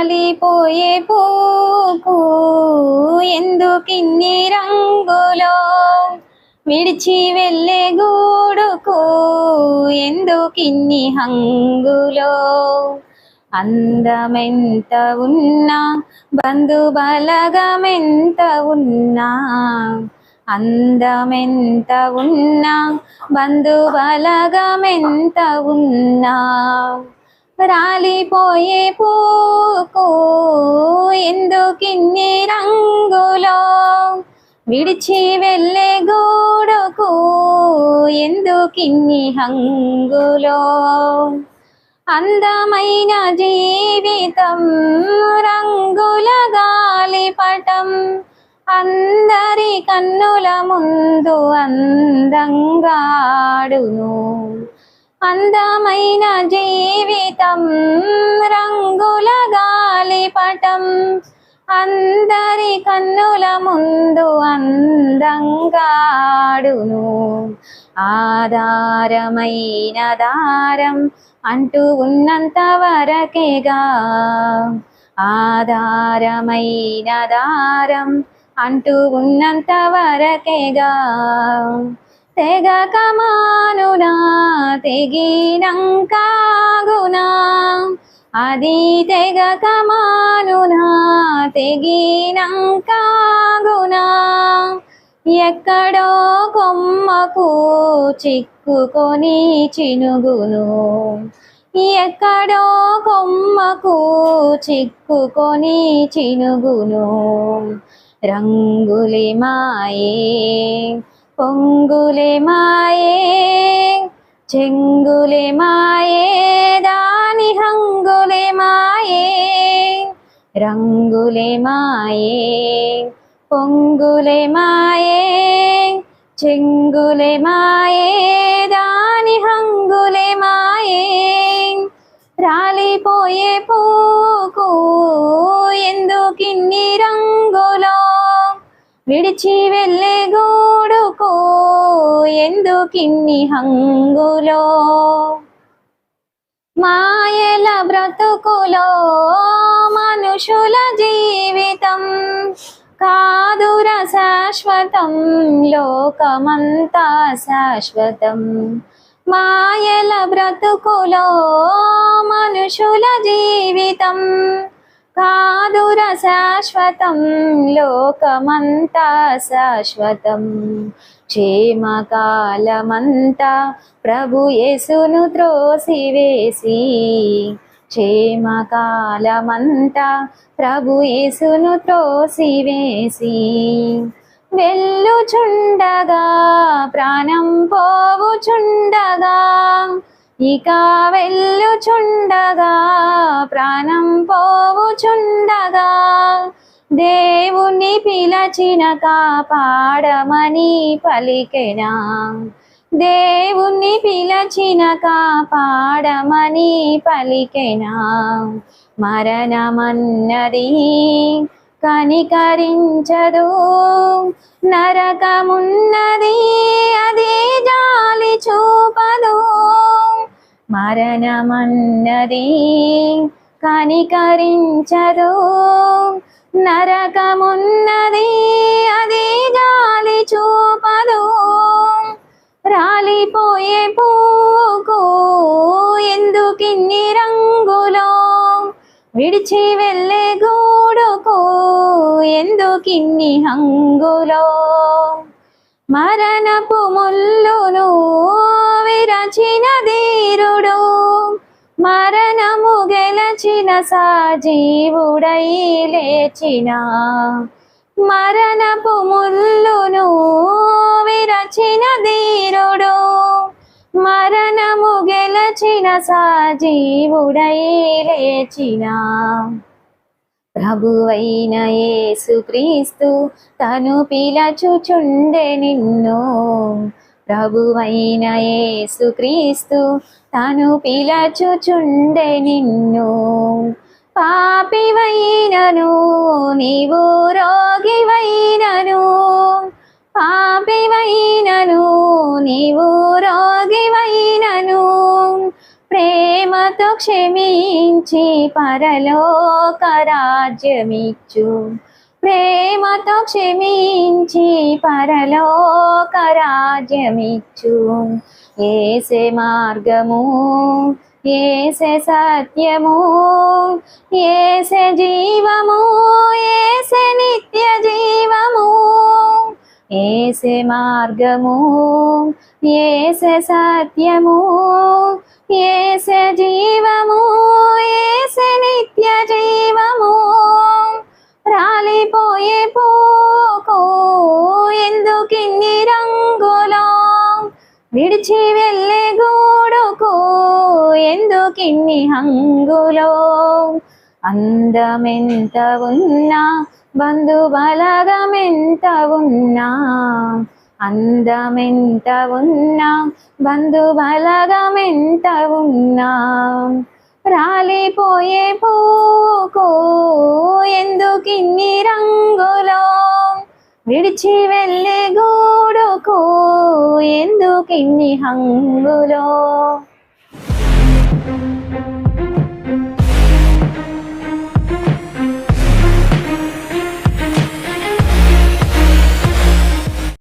రాలిపోయే పూకు ఎందుకిన్ని రంగులో, విడిచి వెళ్ళే గూడుకు ఎందుకిన్ని హంగులో. అందమెంత ఉన్నా, బంధుబలగమెంత ఉన్నా, అందమెంత ఉన్నా, బంధుబలగమెంత ఉన్నా, రాలిపోయే పూకు ఎందుకిన్ని రంగులో, విడిచి వెళ్ళే గూడుకు ఎందుకిన్ని హంగులో. అందమైన జీవితం రంగుల గాలిపటం, అందరి కన్నుల ముందు అందంగా ఆడును. అందమైన జీవితం రంగుల గాలిపటం, అందరి కన్నుల ముందు అందంగా ఆడును. ఆధారమైన దారం అంటూ ఉన్నంత వరకేగా, ఆధారమైన దారం అంటూ ఉన్నంత వరకేగా. తెగక మానునా, తెగినంకాగునా, అది తెగక మానునా, తెగినంకాగునా. ఎక్కడో కొమ్మకు చిక్కుకొని చినుగును, ఎక్కడో కొమ్మకు చిక్కుకొని చినుగును. రంగులే మాయే, పొంగులే మాయే, చెంగులే మాయే, దాని హంగులే మాయే. రంగులే మాయే, పొంగులే మాయే, చెంగులే మాయే, దాని హంగులే మాయే. రాలిపోయే పూకు ఎందుకిన్ని రంగులో, విడిచి వెళ్ళే గూడుకు ఎందుకిన్ని హంగులో. మాయల బ్రతుకులో మనుషుల జీవితం కాదుర శాశ్వతం, లోకమంతా శాశ్వతం. మాయల బ్రతుకులో మనుషుల జీవితం కాదుర శాశ్వతం, లోకమంతా శాశ్వతం. క్షేమకాలమంతా ప్రభు యేసును త్రోసివేసి, క్షేమకాలమంతా ప్రభు యేసును త్రోసివేసి, వెళ్ళుచుండగా ప్రాణం పోవుచుండగా, ఇక వెళ్ళుచుండగా ప్రాణం పోవుచుండగా, దేవుని పిలచిన కాపాడమని పలికెనా, దేవుని పిలచిన కాపాడమని పలికెనా. మరణమన్నది కనికరించదు, నరకమున్నది అది జాలి చూపదు. మరణమన్నది కనికరించదు, నరకమున్నది అది జాలి చూపదు. రాలిపోయే పూకు ఎందుకిన్ని రంగులో, విడిచి వెళ్ళే గూడుకు ఎందుకిన్ని హంగులో. మరణపు ముల్లును విరచిన ధీరుడు, మరణము గెలచిన సజీవుడై లేచిన. మరణపు ముల్లును విరచిన ధీరుడు, మరణము గెలచిన సజీవుడై లేచిన. ప్రభువైన యేసుక్రీస్తు తను పిలచుచుండె నిన్ను, ప్రభువైన యేసుక్రీస్తు తను పిలచుచుండె నిన్ను. పాపివైనను నీవు రోగివైనను, పాపివైనను నీవు రోగివైనను, ప్రేమ ప్రేమతో క్షమించి పరలోక రాజ్యమిచ్చు, ప్రేమతో క్షమించి పరలోక రాజ్యమిచ్చు. యేసే మార్గము, యేసే సత్యము, యేసే జీవము, యేసే నిత్య జీవము. యేసే మార్గము, యేసే సత్యము, యేసే జీవము, యేసే నిత్య జీవము. రాలిపోయే పోకు ఎందుకిన్ని రంగులో, విడిచి వెళ్ళే గూడుకు ఎందుకిన్ని హంగులో. అందమెంత ఉన్నా, బంధుబలగమెంత ఉన్నా, అందమెంత ఉన్నా, బంధుబలగమెంత ఉన్నా, రాలిపోయే పూకు ఎందుకిన్ని రంగులో, విడిచి వెళ్ళే గూడుకు ఎందుకిన్ని హంగులో.